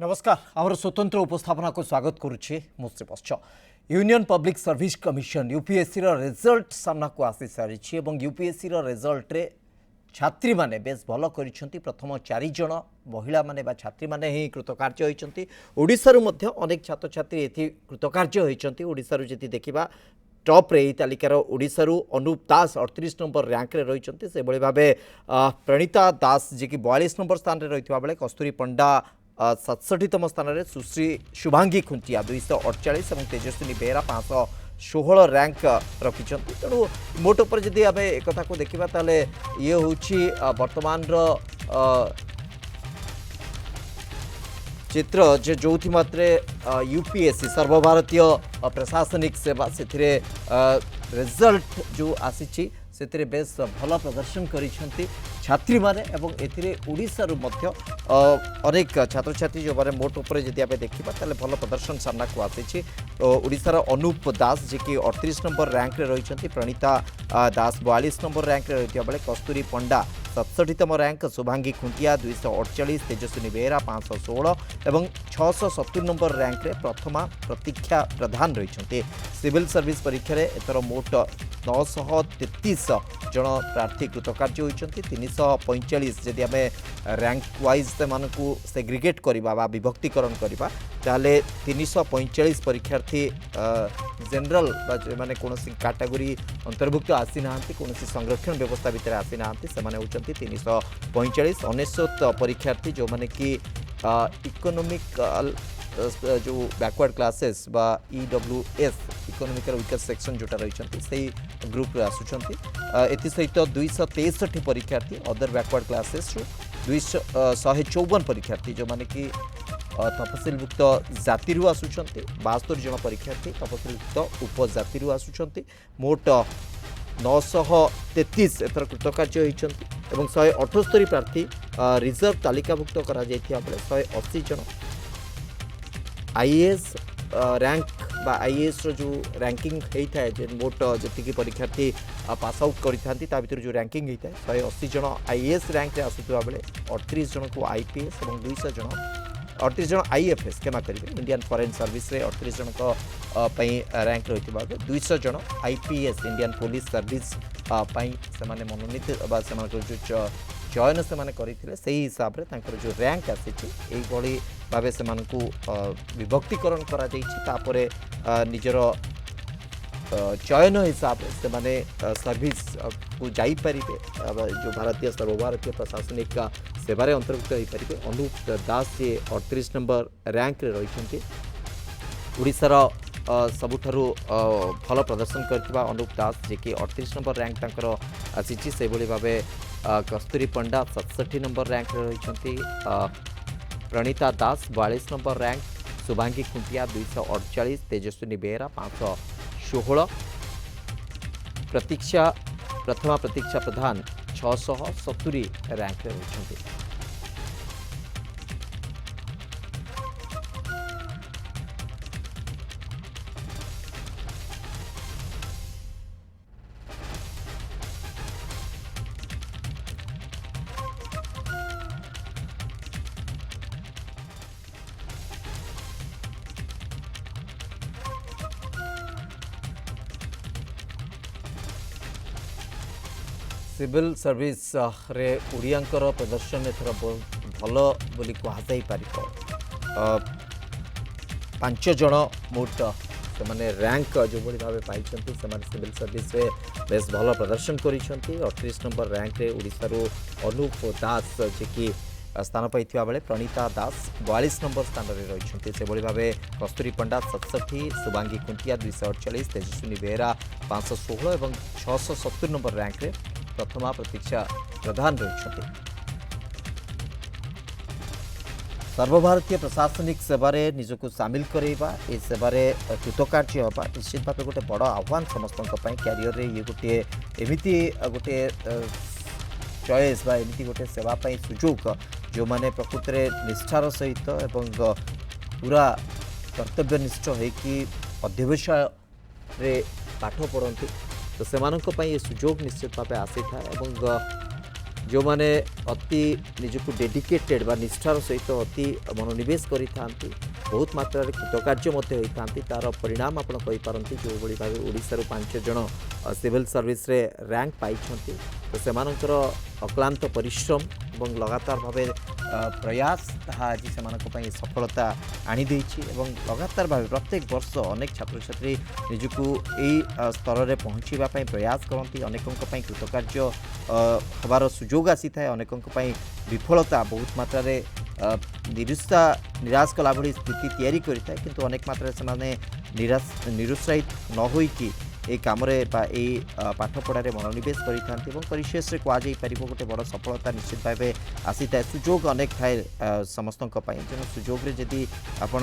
नमस्कार आमर स्वतंत्र उपस्थापना को स्वागत करुच्छे मुश्रीपश्च union public service commission UPSC result सामना को आसी सारी यूपीएससी रिजल्ट रे छात्री माने बेस भल कर प्रथम 4 जन महिला माने बा छात्री माने ही कृतकार्य होइचंती। ओडिशारु मध्य अनेक छात्र छात्री एथि कृतकार्य होइचंती। ओडिशारु जति देखिबा टॉप रे तालिकार ओडिशारु अनूप दास 38 नंबर रैंक रे रहिचंती। से बळे भाबे प्रणीता दास जे कि 42 नंबर स्थान रे रहितबा बेले कस्तूरी पंडा 67तम स्थान में सुश्री शुभांगी खुंटिया 248 और तेजस्विनी बेहरा 516 रैंक रखिंट। तेणु मोट उपर जदि आम एक को देखा ताले ये हूँ वर्तमान चित्र जे जो मात्रे यूपीएससी सर्वभारतीय प्रशासनिक सेवा से रिजल्ट जो आसी से बेस भल प्रदर्शन करिसेंती छात्री माने एवं एथिरे ओडिशारु मध्य अनेक छात्र छात्री जो माने मोट ऊपर जदि आबे देखिबा ताले भल प्रदर्शन सामना को आसी। ओडिशार अनूप दास जे कि 38 नंबर रैंक रे रहिसेंती। प्रणीता दास 42 नंबर रैंक रे रहितिया बेले कस्तूरी पंडा 67तम रैंक, शुभांगी खुंटिया 248, तेजस्विनी बेहरा 516 एवं 670 नंबर रैंक रे प्रथमा प्रतीक्षा प्रधान रहिसेंती। सिविल सर्विस परीक्षा रे एतर मोट 933 जन प्रार्थी कृतकार्य होइचंती। 345 जदि आम रैंक वाइज से मानकु सेग्रिगेट करबा बा विभक्तिकरण करबा ताले 345 परीक्षार्थी जनरल माने कोनोसी कैटेगरी अंतर्भुक्त आसी नांती, कोनोसी संरक्षण व्यवस्था भीतर आसी नांती, से माने होचंती 345। 99 परीक्षार्थी जो माने कि इकोनॉमिकल जो बैकवर्ड क्लासेस बा ईडब्ल्यूएस इकोनॉमिकल वीकर सेक्शन जोटा रही से ग्रुप आसुंच। एसहित 263 परीक्षार्थी अदर बैकवर्ड क्लासेस 154 परीक्षार्थी जो माने कि तपसिलभुक्त जाति आसुंच। 72 जन परीक्षार्थी तपसिलभुक्त उपजाति आसुंच। मोट 933 एथर कृतकार्य होइचंती एवं 178 प्रार्थी रिजर्व तालिकाभुक्त करा जायथिया बेले 180 जन आईएएस रैंक बा आईएएस रो जो रैंकिंग होता है जे मोट जी परीक्षार्थी पास आउट करता भर जो रैंकिंग होता है 180 जन आईएएस रैंक रे आसुवा बेले 38 जन को आईपीएस और 200 जन 38 जन आईएफएस क्षमा करेंगे इंडियन फॉरेन सर्विस रे 38 जन रैंक रही 200 जन आईपीएस इंडियन पुलिस सर्विस से मनोनीत जो चयन से करते से हिसाब से जो रैंक आसी भाव से विभक्तिकरण करा निजर चयन हिसाब से माने सर्विस को जापारे जो भारतीय सर्वभारतीय प्रशासनिक सेवार अंतर्भुक्त हो पारे। अनूप दास जी 38 नंबर रैंक रे रही ओडिशार सबुठारु भल प्रदर्शन करथिबा अनूप दास जे कि 38 नंबर रैंक तांकर आसीची। से भली भाबे कस्तूरी पंडा 67 नंबर रैंक रे रहिसंती। प्रणीता दास 42 नंबर रैंक, शुभांगी खुंटिया 248, तेजस्विनी बेहरा 516, प्रथमा प्रतीक्षा प्रधान 670 रैंक रे रहिसंती। सिविल सर्विस रे उड़ियांकर प्रदर्शन एथर भल बोली कहुई पार। 5 जन मोट से रैंक जो भाव पाई सिविल सर्विस रे बेस भल प्रदर्शन कर 38 नंबर रैंक रे ओडिशारू अनूप दास जे कि स्थान पाई बेले प्रणीता दास 42 नंबर स्थान में रही से भाव कस्तूरी पंडा 67, शुभांगी खुंटिया 248, तेजस्विनी बेहरा 516 और 670 नंबर रैंक रे प्रथमा प्रतीक्षा प्रधान रही। सर्वभारतीय प्रशासनिक सेवारे निजको सामिल करवा ए सेवारे कृतकार्य होगा निश्चित भाव गोटे बड़ आह्वान समस्त क्यारियर रे ये गोटे एमती गोटे चॉइस बा एमती गोटे सेवाई सुजोग जो माने प्रकृत में निष्ठार सहित एवं पूरा कर्तव्यनिष्ठ होकि अध्यवसाय रे पाठ पढ़ती तो से ये सुजोग निश्चित भाव आसी था। जो माने अति निजको डेडिकेटेड बा निष्ठार सहित अति मनोनिवेश करि थांती बहुत मात्रा रे कृतकार्य मते होई थांती तार परिणाम आपण कहि पारंती जो बड़ी भाबे ओडिसा रो 5 जण सिविल सर्विस रे रैंक पाई छंती तो सेमानकर अक्लांत परिश्रम और लगातार भावे प्रयास ताहा आज से सफलता आनी देछि एवं लगातार भावे प्रत्येक वर्ष अनेक छात्र छात्री निजको यही स्तर में पहुँचवा प्रयास करती अनेकों कृतकार्य हबार सुजोग आसी था अनेकों विफलता बहुत मात्रा रे निराश कला भली स्थिति तैयारी करिता है किंतु अनेक मात्रा से निरुत्साहित न होइकी ए कामरे पाठ पढ़ारे मनोनिवेश परिशेष कहुपर गोटे बड़ सफलता निश्चित भाव आसी था सुजोग अनेक थाए समस्त तेणु सुजोग जदि आपण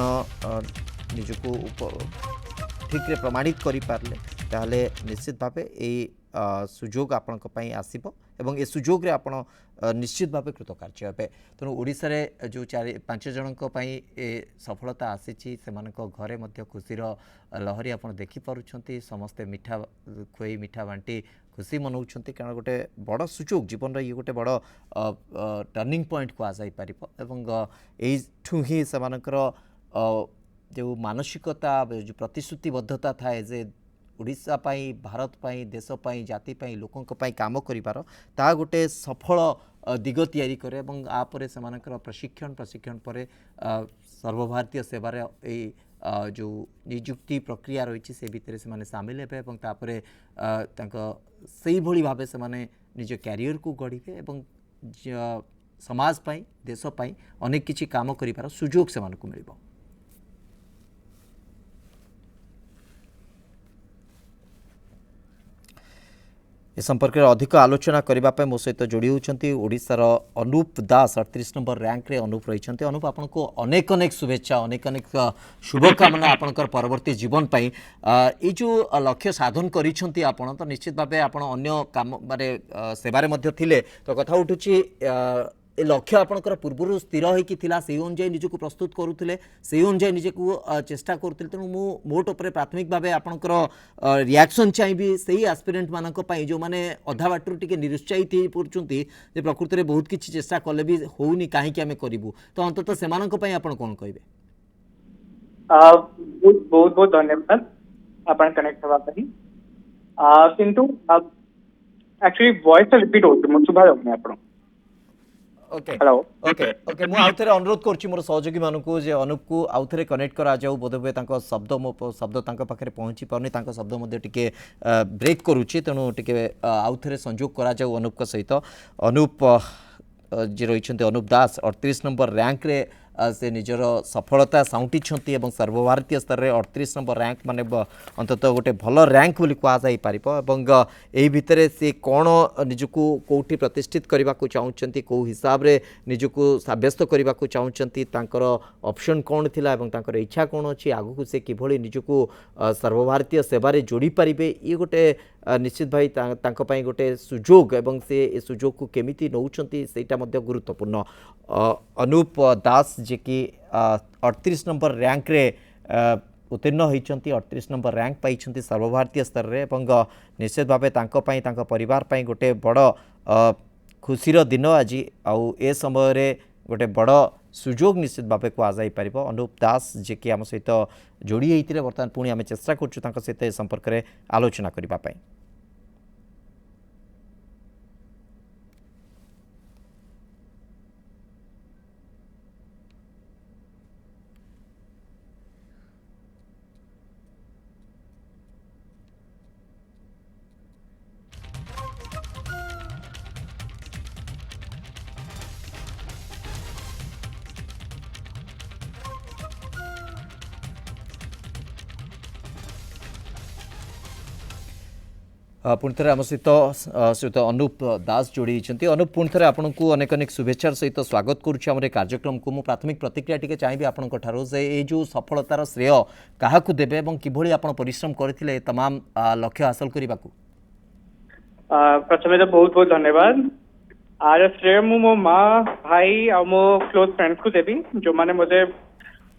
निजको ठीक रे प्रमाणित करें ताहले निश्चित भाव यही सुजोग आपण आसब एवं ए सुजोग रे आपण निश्चित भाव कृतकार्य हे तेणु ओडिशा रे जो 4-5 जनक ए सफलता आसी घरे मध्य खुशीर लहरी आप देखिपुं समस्ते मिठा खुई मिठा बांटी खुशी मनाऊँ कारण गोटे बड़ सुजोग जीवन ये गोटे बड़ टर्निंग पॉइंट को आजाई पार यू ही से जो मानसिकता जो प्रतिश्रुतिबद्धता थाए जे ओडिशा पाई भारत पाई देश पाई जाति पाई लोकों पाई काम करिबार ता गोटे सफल दिग तैयारी करे एवं आपरे समानकर प्रशिक्षण पर सर्वभारतीय सेवार जो नियुक्ति प्रक्रिया रही से भितर से माने सामिल हेबे एवं तापरे सही भली भाबे से माने निज कैरियर को गढ़िबे एवं समाज पाई देश पाई अनेक किछि काम करिबार सुजोग से मानकु मिलिबो। ए संपर्क में अधिक आलोचना करने मो सहित जोड़ी होती ओडिशार अनूप दास 38 नंबर रैंक रे अनूप रही अनूप आपन को अनेक अनेक शुभेच्छा अनेक अनेक शुभकामना आपनकर परवर्ती जीवन पाई ये जो लक्ष्य साधन करिसेंती आपन तो निश्चित भाव आपन अन्य काम माने सेवारे मध्य थिले तो कथा उठुची ए लक्ष्य आपनकर पूर्व स्थिर होइकी थिला से अनुसार निजको प्रस्तुत करूथिले से अनुसार निजको चेष्टा करूथिले तेणु मो मोट उपर प्राथमिक भाव आपनकर रिएक्शन चाहिए सही एस्पिरेंट मानक पई जो माने अधा बाटरू टिके निरुत्साहित हो पड़ुचंती जे प्रकृति रे बहुत किछि चेष्टा कले भी होउनी काहे कि आमे करिवु तो अंततः से मानक पई आपन कोन कहबे। बहुत बहुत धन्यवाद आपन कनेक्ट हवा पई किंतु एक्चुअली वॉइस रिपीट होत मु सुबा जाउनी आपन ओके हेलो ओके ओके मु आउथरे अनुरोध करछि मोर सहयोगी मानकु जे अनुप को आउथरे कनेक्ट करा जाऊ बोधबे तांको शब्द मो शब्द तांको पाखरे पहुंची परनी तांको शब्द मध्ये टिके ब्रेक करूछि तेनु टिके आउथरे संयोग करा जाऊ अनुप को सहित अनुप जे रहिछन्ते अनुप दास 38 नंबर रैंक रे से निजर सफलता साउंटी सर्वभारतीय स्तर में 38 नंबर रैंक माने अंततः गोटे भल रैंक बोली कहुई पार यही भितर से कौन निजको कौटी प्रतिष्ठित करने को चाहते कौ हिसाब रे निजको सब्यस्त करने को चाहते ऑप्शन कौन थिला एवं तांकर इच्छा कौन अच्छी आगु से किभली निजको सर्वभारतीय सेवारे जोड़ी पारिबे ये गोटे निश्चित भाई तांको गोटे सुजोग एवं से सुजोग को केमिति नौचंती सेटा मध्य गुरुत्वपूर्ण अनूप दास जे कि 38 नंबर रैंक रे उत्तीर्ण होती 38 नंबर रैंक पाई सर्वभारतीय स्तर में एवं निश्चित भाव तांको परिवार पाई गोटे बड़ खुशीर दिन आज आउ ए समय रे गोटे बड़ सुजोग निश्चित भाव को आजाई पार अनूप दास जे कि आम सहित जोड़ी होते बर्तमान पुणी आम चेष्टा कर सहित संपर्क में आलोचना करने। पुणी थे आम सहित अनूप दास जोड़ी अनूप पुणी थे आपन को अनेक अनेक शुभेच्छार सहित स्वागत करुच्चे कार्यक्रम को मु प्राथमिक प्रतिक्रिया टी चाहिए आपंठ से ये जो सफलतार श्रेय क्या देवे और किभली आप परिश्रम करते तमाम लक्ष्य हासिल करने को। प्रथम तो बहुत बहुत धन्यवाद आर श्रेय मु मो माँ भाई और मो क्लोज फ्रेंड्स को देवी जो माने मुझे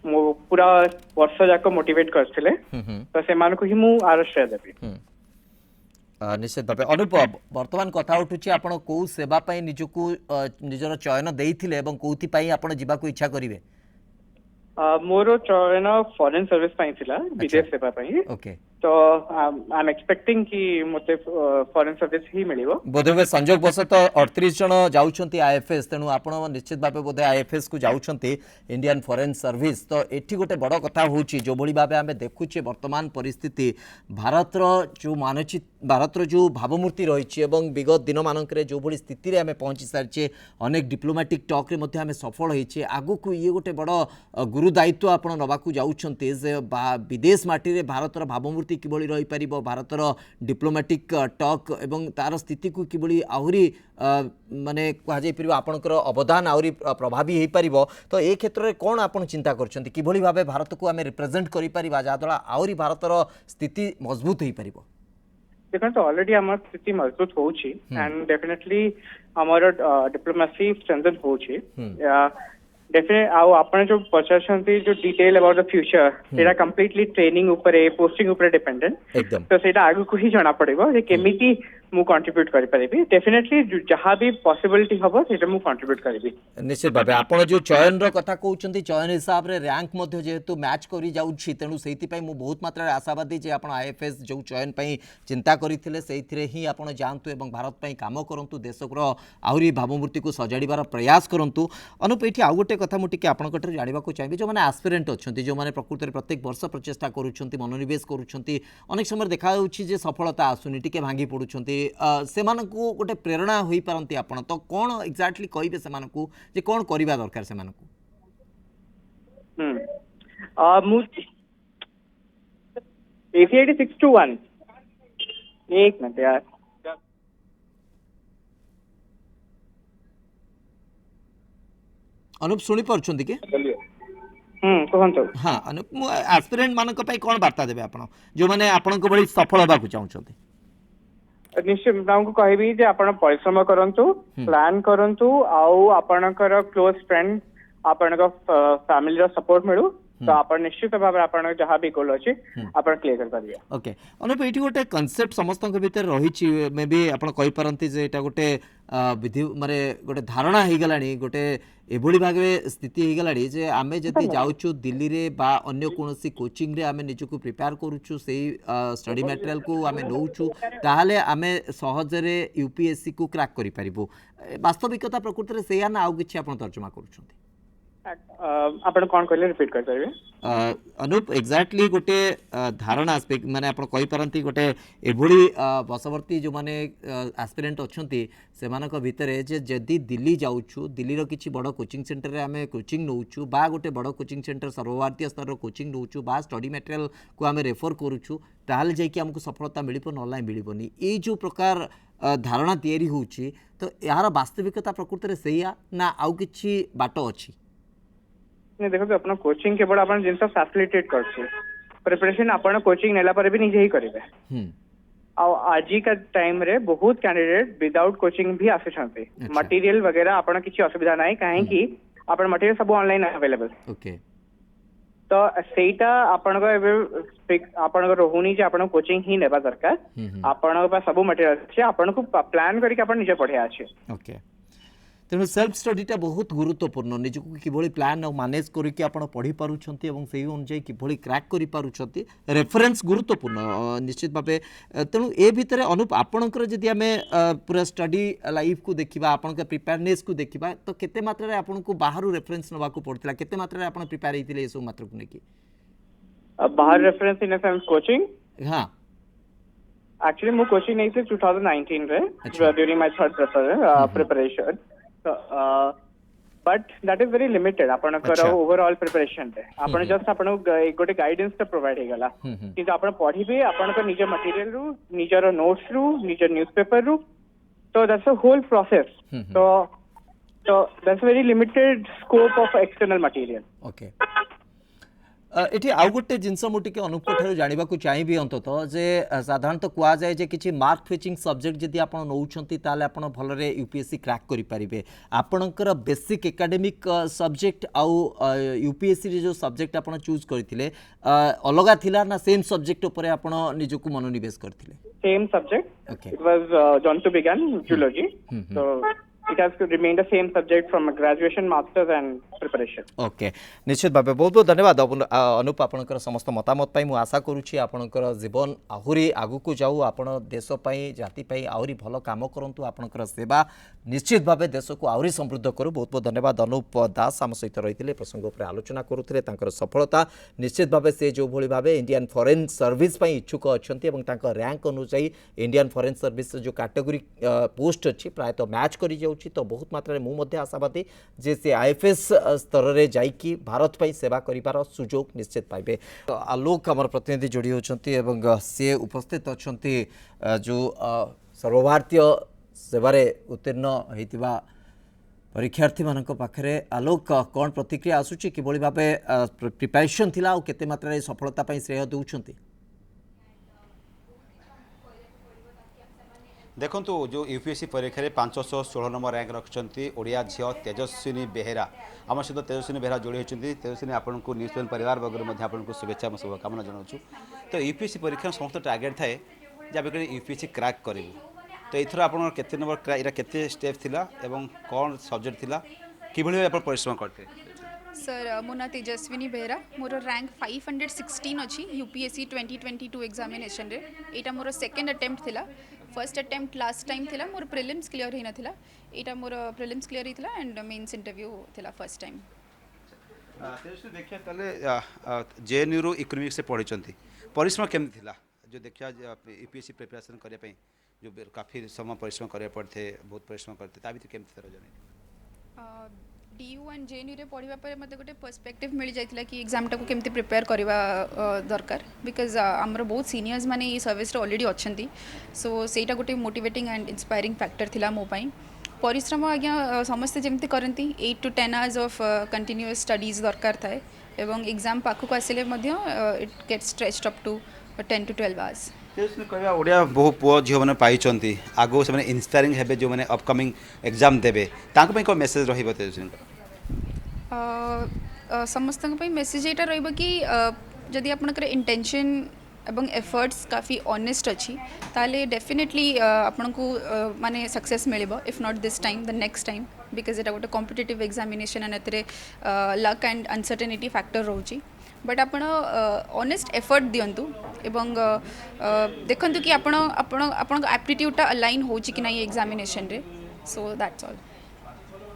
पूरा वर्ष जाक मोटिवेट करते तो से ही मु आर श्रेय देवी। निश्चित भाव अनुप वर्तमान कथा उठुची आपण को सेवा पई निजको निजर चयन देइथिले एवं कोथि पई आपण जिबाको इच्छा करिवे मोर चयन फॉरेन सर्विस पाई थिला विदेश सेवा पाई ओके तो आई एम एक्सपेक्टिंग कि मते फॉरेन सर्विस ही मिलिबो बोधवे संजोग बसत 38 जन जाउछंती आईएफएस तेनु आपण निश्चित भाव बोधे आईएफएस को जाउछंती इंडियन फॉरेन सर्विस तो एठी गोटे बड़ कथा होउची जो भली भाबे आमे देखुचे वर्तमान परिस्थिति भारतर जो मानचित भारतर जो भावमूर्ति रही एवं विगत दिन मानक जो भली स्थिति रे आमे पहुंची सारिचे अनेक डिप्लोमेटिक टॉक रे मध्ये आमे सफल होइचे आगु को ये गोटे बड़ गुरु दायित्व आपण नबाकू जाउछंती जे विदेश माटी रे भारतर भावमूर्ति किभली रही परिबो भारतर डिप्लोमेटिक टॉक एवं तार स्थिति को किभली आहुरी माने कहा जाय परिबो आपनकर अवदान आहुरी प्रभावी होई परिबो तो ए क्षेत्र रे कोन आपण चिंता करछंती किभली भाबे भारत को आमे रिप्रेजेंट करि परिबा जादला आहुरी भारतर स्थिति मजबूत होई परिबो देखो ऑलरेडी हमार स्थिति मजबूत होउची एंड डेफिनेटली हमार डिप्लोमेसी स्ट्रेंथन होउची डेफिनेट आउ आपण जो पचारछंती जो डिटेल अबाउट द फ्यूचर सेटा कंप्लीटली ट्रेनिंग ऊपर पोस्टिंग ऊपर डिपेंडेंट एकदम तो सेटा आगु को ही जाना पड़िबो जे केमिति मु कंट्रीब्यूट करि परिबी डेफिनेटली जहाँ भी पॉसिबिलिटी हबो सेटा मु कंट्रीब्यूट करिबी निश्चित भाबे आपण जो चयन रो कथा कहउछंती चयन हिसाब रे रैंक मध्ये जेहेतु मैच करि जाउछि तेनु सेति पई मु बहुत मात्रा रे आशावादी जे आपण आईएफएस जो चयन पई चिंता करिथिले सेइथिरे ही आपण जानतु एवं भारत पई काम करंतु देशको आहुरी भावमूर्ति को सजाड़ीबार प्रयास करंतु अनुप एठी आ गोटे कथा मु टिके आपण कटर जानिबा को चाहिबे जो माने एस्पिरेंट अछंती जो माने प्रकृति रे प्रत्येक वर्ष प्रचेष्टा करूछंती मनोनिवेश करूछंती अनेक समय देखा जाउछि जे सफलता आसुनी टिके भांगी पडुछंती सेमानकु गोटे प्रेरणा होई पारंती आपण तो कोन एग्जैक्टली कहिबे सेमानकु जे कोन करिबा दरकार सेमानकु मु 8861 एक मिनट यार अनुप सुनी परछंती के कहंतो हां अनुप एस्पिरेंट मानक पई कोन वार्ता देबे आपण जो माने आपण को बड़ी सफल होबा को चाहउछंती निश्चित को कहबी जे आपण परिश्रम करंतु प्लान करंतु आउ आपणकर क्लोज फ्रेंड आपणक फैमिली रो सपोर्ट मिलु तो आपण निश्चित भाव आपण जहाँ भी गोल अच्छे आपण क्लियर कर पारिबे ओके अनुप एठी गोटे कांसेप्ट समस्त भीतर रही मे बी आपण कहि पारंती जे एटा गोटे विधि माने गोटे धारणा हे गलानी गोटे एभली भागे स्थिति हे गलानी जे आमे जति जाउछु दिल्ली रे बा अन्य कोनोसी कोचिंग रे आमे निजको प्रिपेयर करूछु सेही स्टडी मटेरियल को आमे नउछु ताहाले आमे सहज रे यूपीएससी को क्रैक करि परिबो वास्तविकता प्रकृति रे सेया ना आउ किछि आपण तर्जुमा करूछंती आपण कोन कहले रिपीट कर परिबे अनुप एग्जैक्टली गोटे धारणा माने आपण कहि पारंती गोटे एभली बसवर्ती जो माने एस्पिरेंट अछंती सेमानक भितरे जे जदी दिल्ली जाउछु दिल्ली रो किछि बड़ कोचिंग सेंटर रे आमे कोचिंग नउछु बा गोटे बड़ कोचिंग सेंटर सर्वभारतीय स्तर रो कोचिंग नउछु बा स्टडी मटेरियल को आमे रेफर करूछु ताहाले जे कि हमको सफलता मिलिपो नला मिलिबोनी ए जो प्रकार धारणा तयारी होउची तो यार वास्तविकता प्रकृति रे सेया ना आउ किछि बाटो अछि नहीं देखो अपना कोचिंग केवल अपन जिनस फैसिलिटेट करछे प्रिपरेशन अपन कोचिंग नेला पर भी निजे ही करिवे आ आज का टाइम रे बहुत कैंडिडेट विदाउट कोचिंग भी आसे छथि मटेरियल वगैरह अपन किछि असुविधा नाही काहे कि अपन मटेरियल सब ऑनलाइन अवेलेबल ओके तो सेटा अपन को एबे अपन को रहउनी जे अपन कोचिंग ही नेबा दरकार अपन को सब मटेरियल छै अपन को प्लान करी के अपन निजे पढ़े आछे ओके तेणु सेल्फ स्टडीटा बहुत गुरुत्वपूर्ण निजको किभली प्लान और मैनेज करके आपण पढ़ी पारुछंती एवं सेही अनुसार किभली क्रैक करि पारुछंती रेफरेंस गुरुत्वपूर्ण निश्चित भाबे तेणु ए भितर अनुप आपणकर जदि हमें पूरा स्टडी लाइफ को देखिबा आपणकर प्रिपेयरनेस को देखिबा तो केते मात्रा रे आपन को बाहरु रेफरेंस नबा को पड़तला केते मात्रा रे आपण प्रिपेयर हेतिले एसो मात्र को नेकी बाहर रेफरेंस इन सेंस कोचिंग हां एक्चुअली मु कोचिंग नहीं थे 2019 रे during my third preparation but that is very limited आपण कर ओवरऑल प्रिपरेशन रे आपण जस्ट आपण गोटे गाइडेंस तो प्रोवाइड हे गला कि आपण पढिबे आपण को निज मटेरियल रु निजर नोट्स रु निजर न्यूज़पेपर रु तो दैट्स अ होल प्रोसेस तो that's very limited scope of external material okay एठी आउ गोटे जिनस मुझे अनुप जानवा चाहिए अंतत जे साधारणतः कहुए जे किसी मार्क फिचिंग सब्जेक्ट जदि आप नौकरी आप भलरे यूपीएससी क्रैक करेंगे आपणकर बेसिक एकेडमिक सब्जेक्ट आउ यूपीएससी जो सब्जेक्ट आप चूज करते अलग थिला ना सेम सब्जेक्ट उपर आप निजक मनोनिवेश करते Same subject. Okay. It was John to began zoology. So it has remained the same subject from graduation, masters, and preparation. Okay निश्चित भाव बहुत बहुत धन्यवाद अनुप आपणकर समस्त मतामत मु आशा करुँची आपणकर जीवन आहुरी आगु जाऊ आपण देश जाति आहरी भल कम करूँ आपणकर सेवा निश्चित भाव देश को आहरी समृद्ध करूँ बहुत बहुत धन्यवाद अनुप दास आम सहित रही प्रसंग उपर आलोचना करुले सफलता निश्चित भाव से जो भली भाव इंडियन फॉरेन सर्विस इच्छुक अच्छा रैंक अनुसार इंडियन फॉरेन सर्विस जो कैटेगरी पोस्ट अच्छी प्रायतः मैच कर तो बहुत मात्रा मुझे आशावादी जे से आईएफएस स्तर में जाइकी भारत पर सेवा करिवार सुजोग निश्चित पाइबे। आलोक आमर प्रतिनिधि जोड़ी होती सी उपस्थित अच्छा जो सर्वभारतीय सेवार उत्तीर्ण होता परीक्षार्थी मानक पाखरे आलोक कौन प्रतिक्रिया आसूची कि भाव प्रिपरेशन थिला और केते मात्रा सफलता श्रेय दौरान देखो जो यूपीएससी परीक्षा में 516 नंबर रैंक रखिंट ओडिया झील तेजस्विनी बेहेरा आम सहित तेजस्विनी बेहेरा जोड़ी होती तेजस्विनी आपको न्यूज पेन परिवार वर्ग आपको शुभेच्छा शुभकामना जनाऊँ। तो यूपीएससी परीक्षा समस्त टार्गेट थाए जब यूपीएससी क्रैक करूँ तो एथर आप नंबर केते स्टेप थिला एवं कौन सब्जेक्ट थिला किभली आप परिश्रम करते सर मो ना तेजस्विनी बेहेरा मोर रैंक 516 अच्छी यूपीएससी 2022 एग्जामिनेशन रे एटा मोर सेकंड अटेम्प्ट थिला फर्स्ट अटेम्प्ट लास्ट टाइम थिला मोर प्रिलिम्स क्लियर होना थिला एटा मोर प्रिलिम्स क्लियर होता एंड मेन्स इंटरव्यू थिला फर्स्ट टाइम। तेजस्वी देखिए ताले जेएनयू रो इकोनॉमिक्स से पढ़ी परिश्रम केमती थिला जो देखिया यूपीएससी प्रिपरेशन करने पे जो काफ़ी समय परिश्रम करने पड़ते बहुत परिश्रम करते ता भी केमती तरह जने डीयू एंड जेएनयू रे पढ़िबा पर मते गोटे पर्सपेक्टिव मिल जाइतिला कि एग्जाम टाको केमती प्रिपेयर करबा दरकार बिकॉज हमर बहुत सीनियर्स माने ई सर्विस रे ऑलरेडी अछंती सो सेटा गोटे मोटिवेटिंग एंड इंस्पायरिंग फैक्टर थिला मो पई परिश्रम आज्ञा समस्त जमती करती 8 to 10 hours of continuous studies दरकार थाए एवं एग्जाम पाखक आसिले मध्य it gets stretched up to 10 to 12 hours। कहवा ओडिया बहु पुओ झील मैंने पाई आगो से इन्स्पायरिंग हेबे जो मैंने अपकमिंग एग्जाम देवे कौन मेसेज रही समस्त मेसेज यहाँ रही कि जदि आपनकर इंटेंशन एवं एफर्ट्स काफ़ी ऑनेस्ट अच्छी ताले डेफिनेटली आपन को माने सक्सेस मिलिबो if not this time the next time because एटा गोटे कॉम्पिटिटिव एग्जामिनेशन एंड एतरे लक एंड अनसर्टेनिटी फैक्टर रोची बट आपण ऑनेस्ट एफर्ट दियंतु एवं देखंतु कि आपण आपण आपण एप्टीट्यूडटा अलाइन होची कि नहीं एग्जामिनेशन रे so that's all.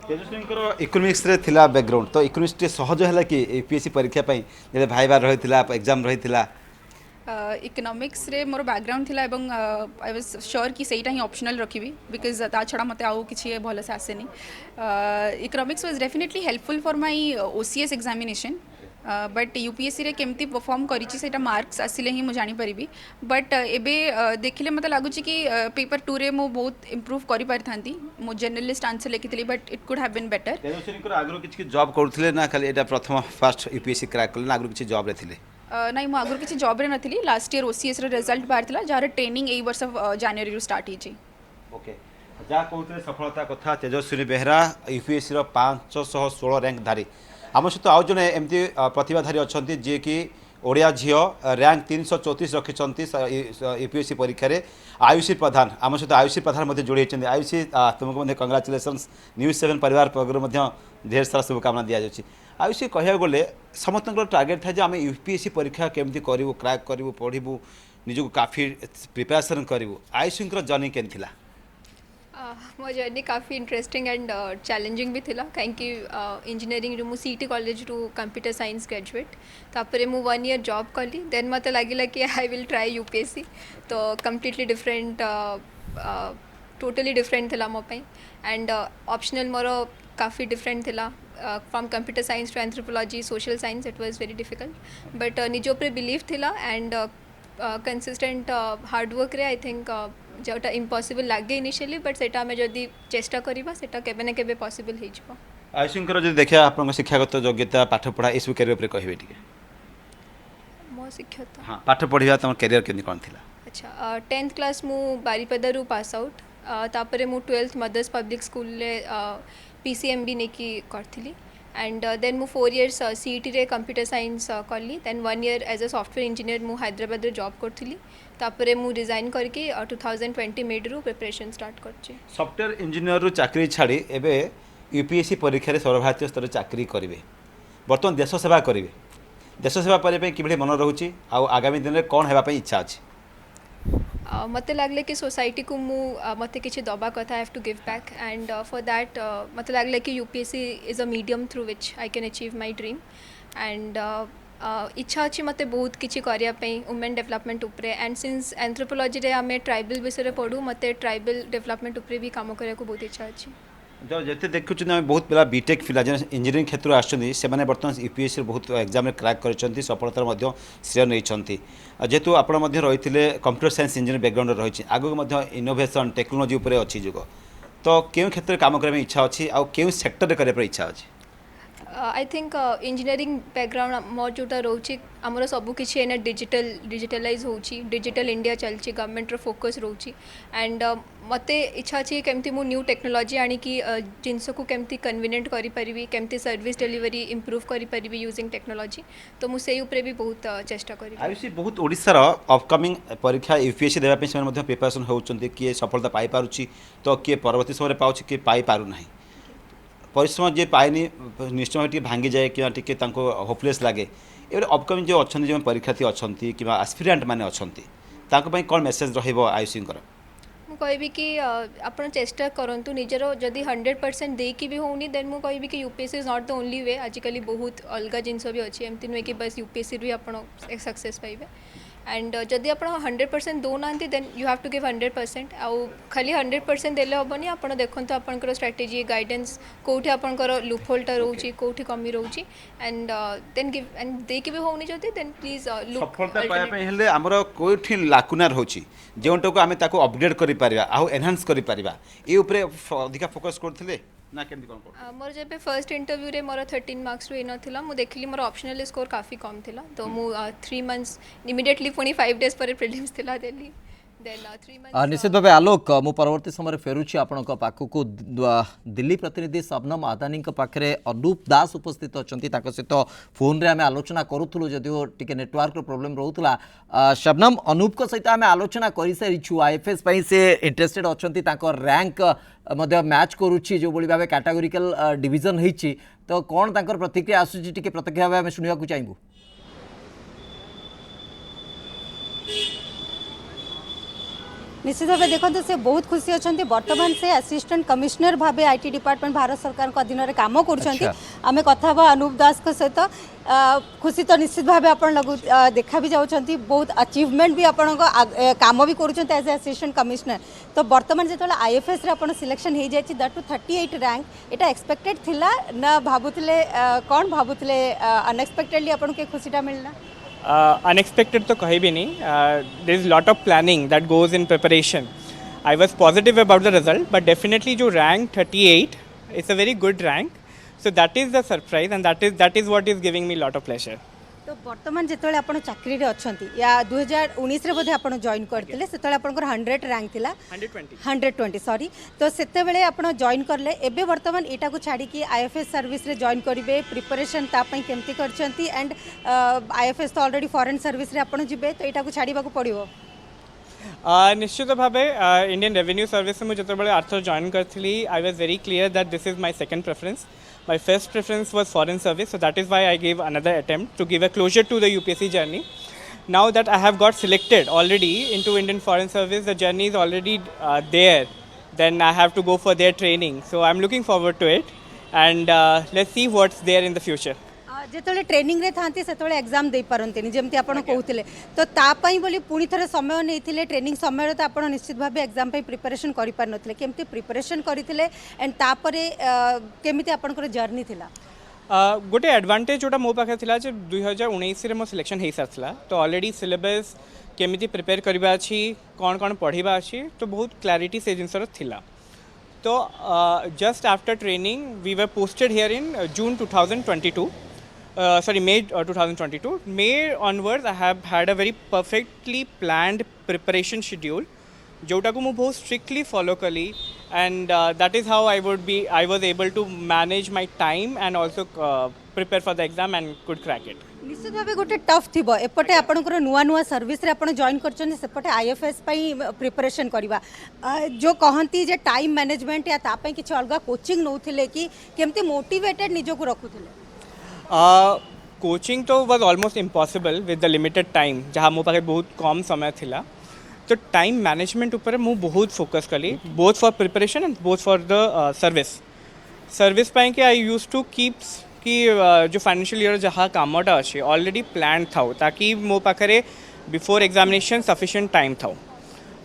Tejashwi economics रे थिला बैकग्राउंड तो इकोनॉमिक्स सहज है कि यूपीएससी परीक्षा जे भाईबा रही एग्जाम रही इकोनॉमिक्स रे मोर बैकग्राउंड थिला एवं आई वाज श्योर कि सेटा ही ऑप्शनल रखिबी बिकॉज ता छड़ा मते आउ किछि भल से आसेनी economics was definitely helpful for my OCS examination but UPSC रे केमती परफॉर्म करिछि सेटा मार्क्स आसिले ही मु जानि परिबी बट एबे देखिले मते लागुछि कि पेपर 2 रे मु बहुत इंप्रूव करि पारथांती मु जर्नलिस्ट आंसर लिखितली but it could have been better. Tejaswi आगरो किछि जॉब करथले ना खाली एटा प्रथम फर्स्ट यूपीएससी क्रैक करले ना आगरो किछि जॉब रे थिले नहीं मु आगरो किछि जॉब रे नथिली लास्ट ईयर ओसीएस रे रिजल्ट बाहर थिला जार ट्रेनिंग एई वर्ष जनवरी रू स्टार्ट हिची। ओके जा कहते सफलता कथा तेजस्वी बेहेरा यूपीएससी रो 516 रैंक धारी आम सहित आउ जड़े एमती प्रतिभाधारी अच्छा जी कि ओडिया झील रैंक 334 रखिंट यूपीएससी परीक्षा रे आयुषी प्रधान आम सहित आयुषी प्रधान जोड़ी होती आयुषी तुमको कंग्राचुलेसन्स न्यूज 7 परिवार पक्षर ढेर सारा शुभकामना दि जाऊँगी। आयुषी कह गले समस्त टार्गेट था आम यूपीएससी परीक्षा केमती करूँ क्रैक करूँ पढ़ू निजक काफ़ी प्रिपेरेसन करूँ आयुषी जर्नी केन थिला मो जर्नी काफ़ी इंटरेस्टिंग एंड चैलेंजिंग भी थिला कहीं इंजीनियरिंग रु सीटी कॉलेज रु कंप्यूटर साइंस ग्रेजुएट तापर मु 1 year जॉब कली देन मत लगिला कि आई विल ट्राई यूपीएससी तो कम्प्लीटली डिफरेंट टोटली डिफरेंट थिला मो पई एंड ऑप्शनल मोर काफ़ी डिफरेंट थिला from computer science to anthropology social science it was very difficult but निजो पर बिलीव थिला एंड कंसिस्टेंट हार्डवर्क रे आई थिंक जोटा इम्पॉसिबल लगे इनिशियली बट सेटा आमे जदी चेष्टा करिबा सेटा केबे न केबे पॉसिबल हे जिवो। आयुषींकर जदि देखिया आपन शिक्षागत योग्यता पाठ पढ़ा इस करियर पर कहबे टिके शिक्षकता हाँ पाठ पढ़ा तुम कैरियर केमती कौन थी? अच्छा 10th क्लास मु बारीपदारू पास आउट तापर मु 12th mother's public school PCMB नेकी करथिली एंड देन मु 4 years CET रे कंप्यूटर साइंस कली then 1 year as a software engineer मु हैदराबाद रे जॉब करथिली तापर मु रिजाइन करके 2020 मेड रु प्रिपरेशन स्टार्ट करछि। सॉफ्टवेयर इंजीनियर रु चाकरी छाड़ी एबे यूपीएससी परीक्षा रे सर्वभारतीय स्तर चाकरी करिवे, बर्तमान देश सेवा करिवे। देश सेवा करने कि मन रोचे आगामी दिन में कौन होगापी इच्छा अच्छी? मत लगले कि सोसाइटी को मत किसी दबा कथा have to give back and for that मत लगले कि UPSC is a medium through which I can achieve my dream and इच्छा अच्छी मत बहुत किसी करने वुमेन डेवलपमेंट उपरे एंड सिंस एंथ्रोपोलॉजी रे आमे ट्राइबल विषय पढ़ू मत ट्राइबल डेवलपमेंट उपरे भी काम करने को बहुत इच्छा अच्छी। जो जिते देखुँ बहुत पिला बीटेक पिला जेन इंजीनियरिंग क्षेत्र आसने बर्तमान यूपीएससी बहुत एग्जाम क्रैक कर सफलतार श्रेय नहीं जेहेतु आप रही कंप्यूटर साइंस इंजीनियरिंग बैकग्राउंड रही आगे इनोवेशन टेक्नोलोजी उपर अच्छी जुग तो क्यों क्षेत्र में काम करने इच्छा अच्छी आउ क्यों सेक्टर करने इच्छा अच्छी? I think engineering background more जोटा रोचे आमर सबकि एना डिजिटलाइज होची डिजिटल इंडिया चलची गवर्नमेंट रो फोकस रोची एंड मते इच्छा अच्छी केमती मु न्यू टेक्नोलॉजी आनी कि जिनस को केमती कन्वीनियंट करि परिबी केमती सर्विस डिलीवरी इंप्रूव करि परिबी यूजिंग टेक्नोलॉजी तो मु सेही उपरे भी बहुत चेष्टा करि। आयुषी बहुत ओडिसा रो अपकमिंग परीक्षा यूपीएससी देबा पे से मध्ये प्रिपरेशन होउचंती कि सफलता पाई पारुची तो कि परवर्ती समय पाउची कि पाई पारु नाही परिश्रम जे पाएनी निश्चय टी भांगी जाए कि होपलेस लगे ये अपकमिंग जो अच्छा जो परीक्षार्थी अच्छा कि एस्पिरेंट मैंने अच्छा कौन मेसेज आयुषी मुझे कि आप चेष्टा करूँ निजर जदि 100% देकी भी होनी देन मु कहबी कि UPSC is not the only way आजिकल बहुत अलग जिनस भी अच्छी एमती नुहे कि बस यूपीएससी भी आप सक्सेस पाइबे एंड जदि आप 100% दौना then you have to give 100% आउ खाली 100% देले हेनी आप देखो आपंकर स्ट्राटेजी गाइडेंस कौटी आपंकर लूपहोलटा रोचे कौटी कमी रोचे एंड देन गिव एंड देकी भी होनी जदि देन प्लीज लुक सफलता पाइबा हेले हमर कोठी लाकुना रहउची जेउटा को आमे ताको अपग्रेड करि परिबा आउ एनहांस करि परिबा ए ऊपर अधिका फोकस करथिले ना केमती कोन कर मोर जब फर्स्ट इंटरव्यू रे मोर 13 मार्क्स रु नथिला मु देखली मोर ऑप्शनल स्कोर काफी कम थिला तो मु 3 मंथ्स इमीडिएटली 5 डेज पर प्रीलिम्स थिला देली देन 3 मंथ्स निश्चित भाव आलोक मु परवर्ती समय फेरुची आपण पाखक दिल्ली प्रतिनिधि शबनम आदानी पाखे अनूप दास उपस्थित अच्छा सहित फोन रे आम आलोचना करूँ जदिव टी नेटवर्क प्रोब्लेम रोला शबनम अनूप सहित आम आलोचना कर सारीचु आईएफएस से इंटरेस्टेड अच्छा रैंक मैच करुच्ची जो भाव कैटेगोरिकल डिविजन होती तो कौन तांकर प्रतिक्रिया आसूची टी प्रतिक्रिया भाव आम शुणा चाहिए? निश्चित भाव देखते से बहुत खुशी अच्छा बर्तमान से असिस्टेंट कमिश्नर भाव आईटी डिपार्टमेंट भारत सरकार अधीन में काम कर आम कथा अनूप दास सहित खुशी तो निश्चित भाव आप देखा भी जाऊँच बहुत अचीवमेंट भी आपण काम भी कर एज ए असिस्टेंट कमिश्नर तो बर्तमान जो आईएफएस रे सिलेक्शन हो जाए that to 38 rank Etah expected थिला ना भावुले कौन भावुले अनएक्सपेक्टेडली आपन के खुशीटा मिलना? Unexpected तो कहीं भी नहीं. There is lot of planning that goes in preparation. I was positive about the result, but definitely जो rank 38 is a very good rank. So that is the surprise, and that is what is giving me lot of pleasure. तो बर्तमान जिते आप चाकरी अच्छा या 2019 रे बोधे आप जॉइन करते से 100 रैंक थिला 120 सॉरी तो सेते बेले आप जॉइन करले एबे बर्तमान एटा को छाड़ी कि आईएफएस सर्विस रे जॉइन करिवे प्रिपरेशन तापई केमती करछंती एंड आईएफएस तो ऑलरेडी फॉरेन सर्विस रे आप जिबे तो एटा को छाड़ीबा को पड़िबो? निश्चित भाव इंडियन रेवेन्यू सर्विस में जो आर्थर जॉइन करी I was very clear that this is my second preference. My first preference was foreign service, so that is why I gave another attempt to give a closure to the UPSC journey. Now that I have got selected already into Indian Foreign Service, the journey is already there. Then I have to go for their training. So I'm looking forward to it, and let's see what's there in the future. जिते training रे थांती से exam दे पारंती जमती आपन कहते तो तापाई बोली पुणी थे समय नहीं ट्रेनिंग समय तो आप निश्चित भाव एग्जाम प्रिपरेशन कर पार नथिले केमती प्रिपरेशन करथिले एंड तापरे केमिति आपनकर जर्नी थिला? गोटे एडवांटेज जोटा मो पाखे थिला जे 2019 रे मो सिलेक्शन हो सारथिला तो ऑलरेडी सिलेबस केमिति प्रिपेयर करबा अछि कोन कोन पढ़िबा अछि तो बहुत क्लैरिटी से जिनसर थिला. तो just after training we were posted here in June 2022. May 2022. May onwards, I have had a very perfectly planned preparation schedule, जोटा को मैं बहुत strictly follow कली, and that is how I was able to manage my time and also prepare for the exam and could crack it. निश्चित भाव गोटे tough थी एपटे आपंकर नुआ नुआ सर्विस रे आपण जॉइन करछन सेपटे आईएफएस प्रिपरेशन करवा जो कहती जे टाइम मैनेजमेंट या तापै किछ अलगा कोचिंग नौथिले कि केमती मोटिवेटेड निजो को रखुथिले कोचिंग तो was almost impossible with the limited time जहाँ मो पाखे बहुत कम समय थिला तो टाइम मैनेजमेंट ऊपर मु बहुत फोकस कली both for preparation and both for the service पाई कि आई यूज टू कीप कि जो फाइनेंशियल ईयर जहाँ कामटा अच्छे ऑलरेडी प्लान था ताकि मो पाखे बिफोर एग्जामिनेशन सफिशिएंट टाइम था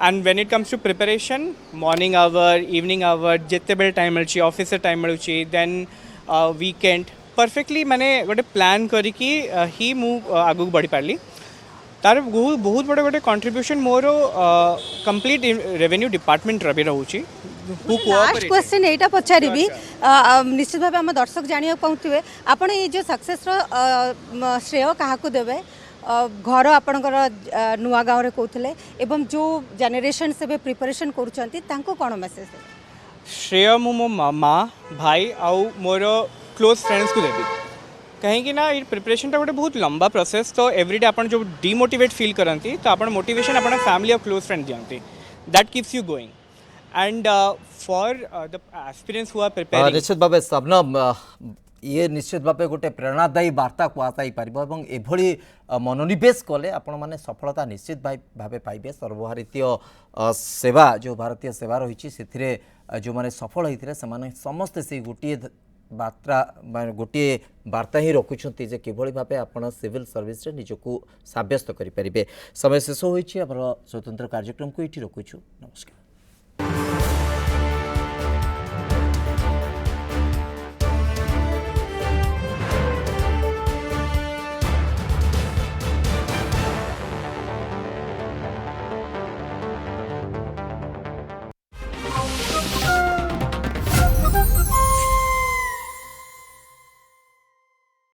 and when it comes to preparation morning hour evening hour जिते बेले टाइम मिलूँ ऑफिस से टाइम मिलूँ देन वीकेंड परफेक्टली मैंने गोटे प्लान करिकी ही मु आगू बढ़ी पारि तार बहुत बड़े गोटे कंट्रीब्यूशन मोर कंप्लीट रेवेन्यू डिपार्टमेंट रवि रोचे लास्ट क्वेश्चन एटा पचारि निश्चित भाव आम दर्शक जानिया पाउथिबे आपण ये जो सक्सेस श्रेय क्या देवे घर आपणकर नुआ गाँव रे कहते एवं जो जेनेरेशन से प्रिपरेशन करूँ कौन मेसेज श्रेय मो मामा भाई आउ मोर क्लोज फ्रेंड्स को देवी कहीं ना ये प्रिपरेशन गोटे बहुत लंबा प्रोसेस तो एवरीडे आप जो डिमोटिवेट फील करती तो आप मोटिवेशन आप फैमिली और क्लोज फ्रेंड दिखती that keeps you going and for the aspirants who are preparing निश्चित भाव शबनम ये निश्चित भाव गोटे प्रेरणादायी वार्ता कहुई पार एभली मनोनिवेश कले आपण मैंने सफलता निश्चित भाव पाइबे सर्वभारतीय सेवा जो भारतीय सेवा रही से जो मैंने सफल होते हैं समस्ते से गोटे गोटे वार्ता ही रखुंट जे किभली भाव आपण सिविल सर्विस निजक सब्यस्त करें। समय शेष होती स्वतंत्र कार्यक्रम को ये रखुचु। नमस्कार।